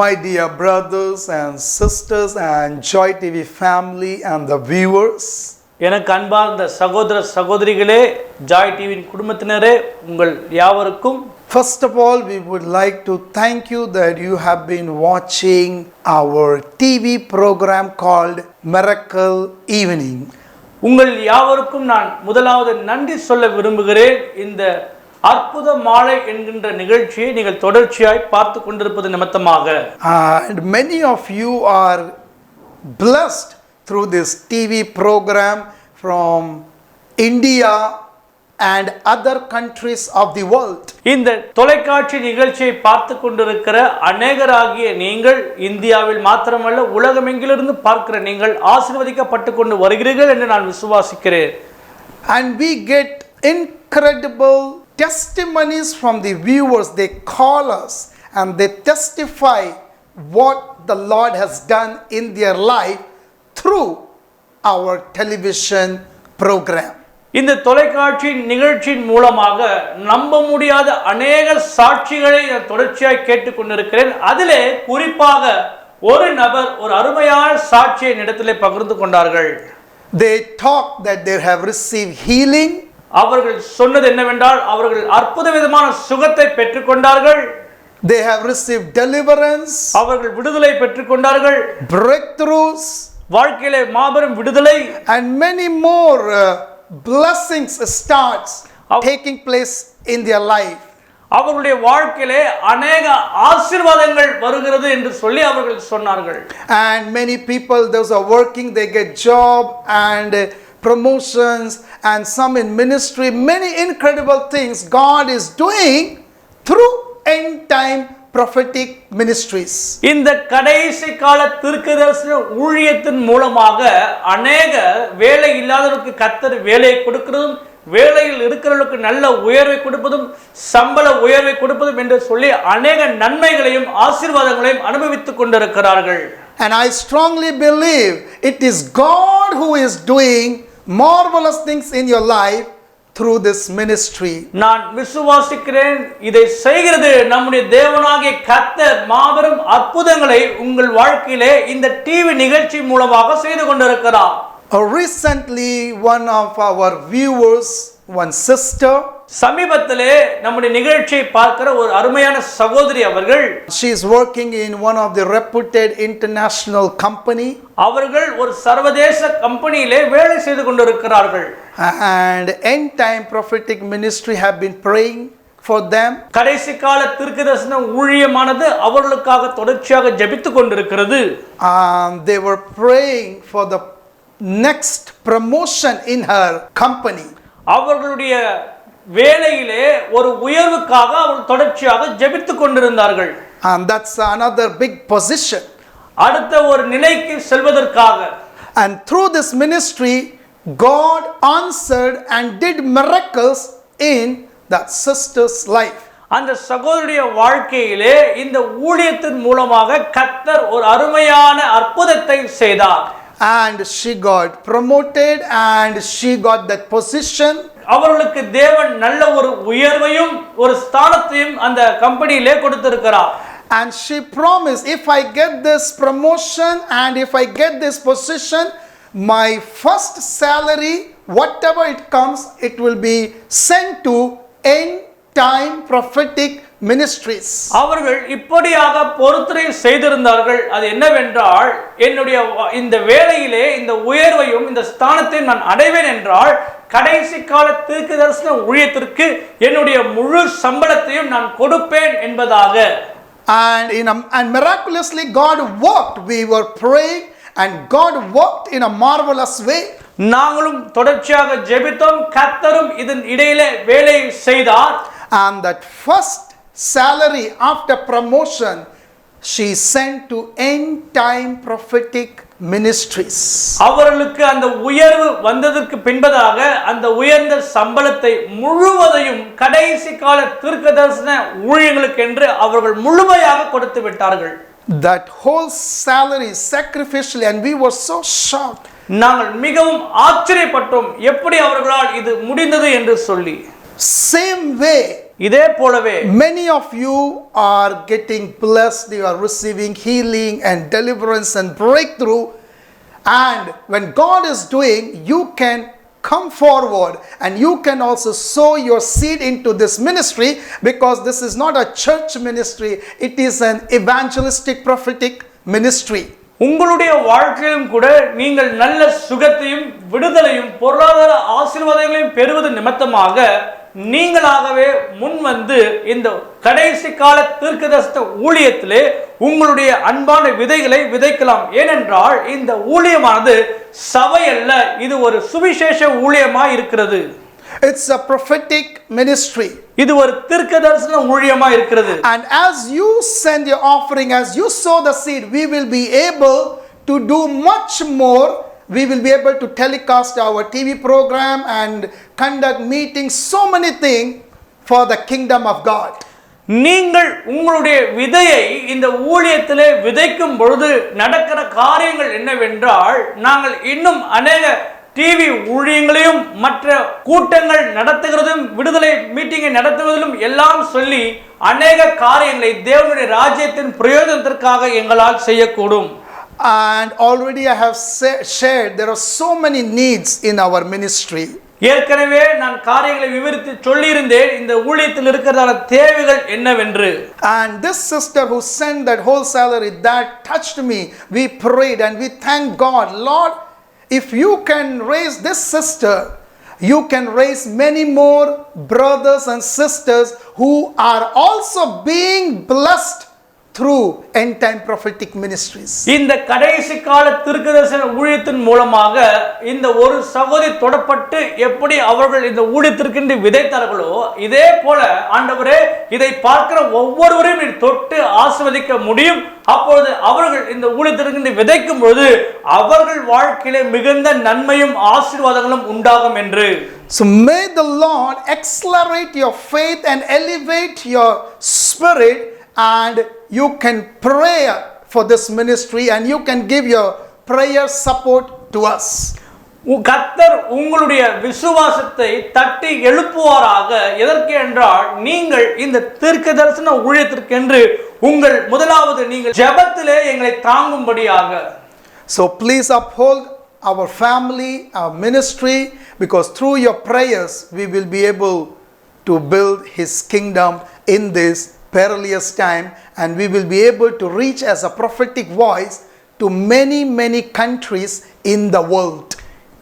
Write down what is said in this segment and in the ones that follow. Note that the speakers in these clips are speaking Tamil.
My dear brothers and sisters and Joy TV family and the viewers, எனக்கு அன்பார்ந்த சகோதர சகோதரிகளே, ஜாய் டிவியின் குடும்பத்தினரே, உங்கள் யாவருக்கும் first of all we would like to thank you that you have been watching our TV program called Miracle Evening. உங்கள் யாவருக்கும் நான் முதலாவது நன்றி சொல்ல விரும்புகிறேன். இந்த அற்புத மாலை என்கின்ற நிகழ்ச்சியை நீங்கள் தொடர்ச்சியாய் பார்த்து கொண்டிருப்பது நிமித்தமாக. And many of you are blessed through this TV program from India and other countries of the world. இந்த தொலைக்காட்சி நிகழ்ச்சியை பார்த்து கொண்டிருக்கிற அநேகராகிய நீங்கள் இந்தியாவில் மாத்திரமல்ல உலகமெங்கிலிருந்து பார்க்கிற நீங்கள் ஆசீர்வதிக்கப்பட்டு கொண்டு வருகிறீர்கள் என்று நான் விசுவாசிக்கிறேன். And we get incredible testimonies from the viewers. They call us and they testify what the Lord has done in their life through our television program. இந்த தொலைக்காட்சி நிகழ்ச்சியின் மூலமாக நம்ப முடியாத அநேக சாட்சிகளை தொடர்ச்சியாய் கேட்டுக்கொண்டிருக்கிறேன். அதிலே குறிப்பாக ஒரு நபர் ஒரு அருமையான சாட்சியை இடத்திலே பகிர்ந்து கொண்டார்கள். They talk that they have received healing. அவர்கள் சொன்னது என்னவென்றால் அவர்கள் அற்புத விதமான சுகத்தை பெற்றுக்கொண்டார்கள். They have received deliverance. அவர்கள் விடுதலை பெற்றுக்கொண்டார்கள். Breakthroughs. வாழ்க்கையிலே மாபெரும் விடுதலை. And many more blessings starts taking place in their life. அவர்களுடைய வாழ்க்கையிலே அநேக ஆசீர்வாதங்கள் வருகிறது என்று சொல்லி அவர்கள் சொன்னார்கள். And many people, those are working, they get job and promotions, and some in ministry. Many incredible things God is doing through end time prophetic ministries. இந்த கடைசி கால தீர்க்கதரிசன ஊழியத்தின் மூலமாக அநேக வேலை இல்லாதவர்களுக்கு கர்த்தர் வேலையை கொடுக்கிறதும் வேலையில் இருக்கிறவர்களுக்கு நல்ல உயர்வை கொடுப்பதும் சம்பள உயர்வை கொடுப்பதும் என்று சொல்லி அநேக நன்மைகளையும் ஆசீர்வாதங்களையும் அனுபவித்துக் கொண்டிருக்கிறார்கள். And I strongly believe it is God who is doing marvelous things in your life through this ministry. நான் விசுவாசிக்கிறேன் இதை செய்கிறது நம்முடைய தேவனாகிய கர்த்தர் மாபெரும் அற்புதங்களை உங்கள் வாழ்க்கையிலே இந்த டிவி நிகழ்ச்சி மூலமாக செய்து கொண்டிருக்கிறார். Recently one of our viewers, one sister, சமீபத்திலே நம்முடைய நிகழ்ச்சியை பார்க்கிற ஒரு அருமையான சகோதரி அவர்கள், she is working in one of the reputed international company. அவர்கள் ஒரு சர்வதேச கம்பெனியிலே வேலை செய்து கொண்டிருக்கிறார்கள். And end time prophetic ministry have been praying for them. கடைசி கால தீர்க்கதரிசன ஊழியமானது அவர்களுக்காக தொடர்ச்சியாக ஜெபித்துக் கொண்டிருக்கிறது. They were praying for the next promotion in her company. அவர்களுடைய வேலையிலே ஒரு உயர்வுக்காக அவர்கள் தொடர்ச்சியாக ஜெபித்துக் கொண்டிருந்தார்கள். And that's another big position. அடுத்த ஒரு நிலைக்கு செல்வதற்காக. And through this ministry God answered and did miracles in that sister's life. அந்த சகோதரிய வாழ்க்கையிலே இந்த ஊழியத்தின் மூலமாக கர்த்தர் ஒரு அருமையான அற்புதத்தை செய்தார். And she got promoted and she got that position. அவர்களுக்கு தேவன் நல்ல ஒரு உயர்வையும் ஒரு ஸ்தானத்தையும் அந்த கம்பெனியிலே கொடுத்திருக்கிறார். And she promised, if I get this promotion and if I get this position, my first salary, whatever it comes, it will be sent to end time prophetic ministries. அவர்கள் இப்படியாக பொறுத்துரை செய்திருந்தார்கள். அது என்னவென்றால், என்னுடைய இந்த வேலையிலே இந்த உயர்வையும் இந்த ஸ்தானத்தையும் நான் அடைவேன் என்றால் கடைசி கால தீர்க்கதரிசன ஊழியத்திற்கு என்னுடைய முழு சம்பளத்தையும் நான் கொடுப்பேன் என்பதாக. And miraculously God worked. We were praying and God worked in a marvelous way. நாங்களும் தொடர்ச்சியாக ஜெபித்தோம், கர்த்தரும் இதன் இடையிலே வேலை செய்தார். And that first salary after promotion she sent to end time prophetic ministries. அவர்களுக்கு அந்த உயர்வு வந்ததற்கு பின்பதாக அந்த உயர்ந்த சம்பளத்தை முழுவதையும் கடைசி கால தீர்க்கதரிசன ஊழியர்களுக்கு என்று அவர்கள் முழுமையாக கொடுத்து விட்டார்கள். That whole salary sacrificially, and we were so shocked. நாங்கள் மிகவும் ஆச்சரியப்பட்டோம் எப்படி அவர்களால் இது முடிந்தது என்று சொல்லி. Same way, இதே போலவே many of you are getting blessed, you are receiving healing and deliverance and breakthrough, and when God is doing, you can come forward and you can also sow your seed into this ministry, because this is not a church ministry, it is an evangelistic prophetic ministry. உங்களுடைய வாழ்க்கையிலும் கூட நீங்கள் நல்ல சுகத்தையும் விடுதலையும் பொருளாதார ஆசீர்வாதங்களையும் பெறுவது நிமித்தமாக நீங்களாகவே முன் வந்து இந்த கடைசி கால தீர்க்கதரிசன ஊழியத்திலே உங்களுடைய அன்பான விதைகளை விதைக்கலாம். ஏனென்றால் இந்த ஊழியமானது சபை அல்ல, இது ஒரு சுவிசேஷ ஊழியமாய் இருக்கிறது. It's a prophetic ministry. இது ஒரு தீர்க்கதரிசன ஊழியமாய் இருக்கிறது. And as you send your offering, as you sow the seed, we will be able to do much more. We will be able to telecast our TV program and conduct meetings, so many things for the kingdom of God. நீங்கள் உங்களுடைய விதையை இந்த ஊழியத்திலே விதைக்கும் பொழுது நடக்கிற காரியங்கள் என்னவென்றால், நாங்கள் இன்னும் அநேக டிவி ஊழியங்களையும் மற்ற கூட்டங்கள் நடத்துகிறதும் விடுதலை மீட்டிங்கை நடத்துவதிலும் எல்லாம் சொல்லி அநேக காரியங்களை தேவனுடைய ராஜ்யத்தின் பிரயோஜனத்திற்காக எங்களால் செய்யக்கூடும். And already I have shared, there are so many needs in our ministry. ஏற்கனவே நான் காரியங்களை விவரித்து சொல்லியிருந்தேன் இந்த ஊழியத்தில் இருக்கிறதான தேவைகள் என்னவென்று. And this sister who sent that whole salary, that touched me. We prayed and we thanked God. Lord, if you can raise this sister, you can raise many more brothers and sisters who are also being blessed through end time prophetic ministries. இந்த கடைசி கால தீர்க்கதரிசன ஊழியத்தின் மூலமாக இந்த ஒரு சகோதரி தொடப்பட்டு எப்படி அவர்கள் இந்த ஊழியத்திற்கு விதைத்தார்களோ, இதே போல ஆண்டவரே இதை பார்க்கிற ஒவ்வொருவரையும் நீ தொட்டு ஆசீர்வதிக்க முடியும். அப்பொழுது அவர்கள் இந்த ஊழியத்திற்கு விதைக்கும் பொழுது அவர்கள் வாழ்க்கையிலே மிகுந்த நன்மையும் ஆசீர்வாதங்களும் உண்டாகும் என்று. So may the Lord accelerate your faith and elevate your spirit, and you can pray for this ministry and you can give your prayer support to us. கர்த்தர் உங்களுடைய விசுவாசத்தை தட்டி எழுப்புவாராக. எதற்கு என்றால், நீங்கள் இந்த தீர்க்கதரிசன ஊழியத்திற்கென்று உங்கள் முதலாவது நீங்கள் ஜெபத்திலே எங்களை தாங்கும்படியாக. So please uphold our family, our ministry, because through your prayers we will be able to build his kingdom in this perilous time, and we will be able to reach as a prophetic voice to many countries in the world.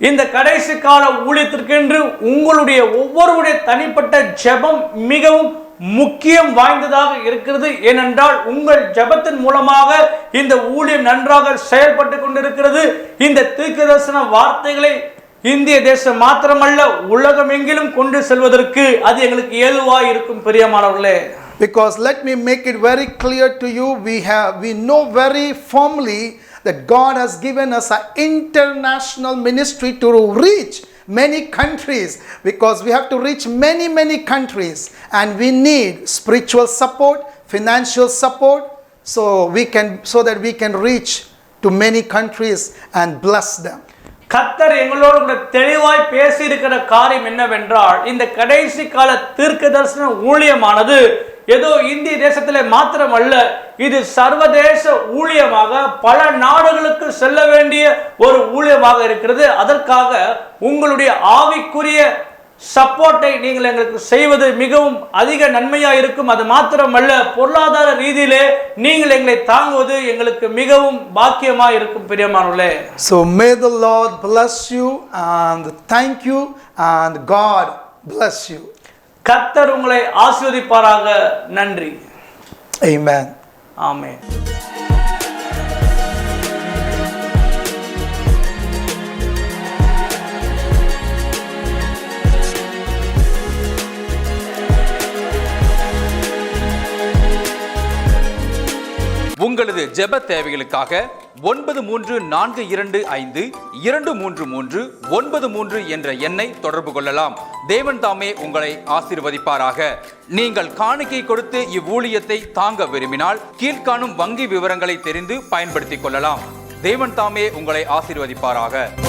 இந்த கடைசி கால ஊழியத்திற்கென்று உங்களுடைய ஒவ்வொருவருடைய தனிப்பட்ட ஜெபம் மிகவும் முக்கியம் வாய்ந்ததாக இருக்கிறது. ஏனென்றால் உங்கள் ஜெபத்தின் மூலமாக இந்த ஊழியம் நன்றாக செயல்பட்டு கொண்டிருக்கிறது. இந்த தீர்க்கதரிசன வார்த்தைகளை இந்திய தேசம் மாத்திரமல்ல உலகமெங்கிலும் கொண்டு செல்வதற்கு அது எங்களுக்கு ஏதுவாய் இருக்கும் பிரியமானவர்களே. Because let me make it very clear to you, we know very firmly that God has given us an international ministry to reach many countries, because we have to reach many countries, and we need spiritual support, financial support, so that we can reach to many countries and bless them. கர்த்தர் எங்களோடு கூட தெளிவாய் பேசி இருக்கிற காரியம் என்னவென்றால், இந்த கடைசி கால தீர்க்கதரிசன ஊழியமானது ஏதோ இந்திய தேசத்திலே மாத்திரமல்ல, இது சர்வதேச ஊழியமாக பல நாடுகளுக்கு செல்ல வேண்டிய ஒரு ஊழியமாக இருக்கிறது. அதற்காக உங்களுடைய ஆவிக்குரிய சப்போர்ட்டை நீங்கள் எங்களுக்கு செய்வது மிகவும் அதிக நன்மையா இருக்கும். அது மாத்திரமல்ல, பொருளாதார ரீதியிலே நீங்கள் எங்களை தாங்குவது எங்களுக்கு மிகவும் பாக்கியமா இருக்கும் பிரியமானவர்களே. So may the Lord bless you, and thank you, and God bless you. கர்த்தர் உங்களை ஆசீர்வதிப்பாராக. நன்றி. Amen. ஆமென். உங்கள் உங்களது ஜெப தேவைகளுக்காக 9342523333 என்ற எண்ணை தொடர்பு கொள்ளலாம். தேவன் தாமே உங்களை ஆசீர்வதிப்பாராக. நீங்கள் காணிக்கை கொடுத்து இவ்வூழியத்தை தாங்க விரும்பினால் கீழ்காணும் வங்கி விவரங்களை தெரிந்து பயன்படுத்திக் கொள்ளலாம். தேவன் தாமே உங்களை ஆசீர்வதிப்பாராக.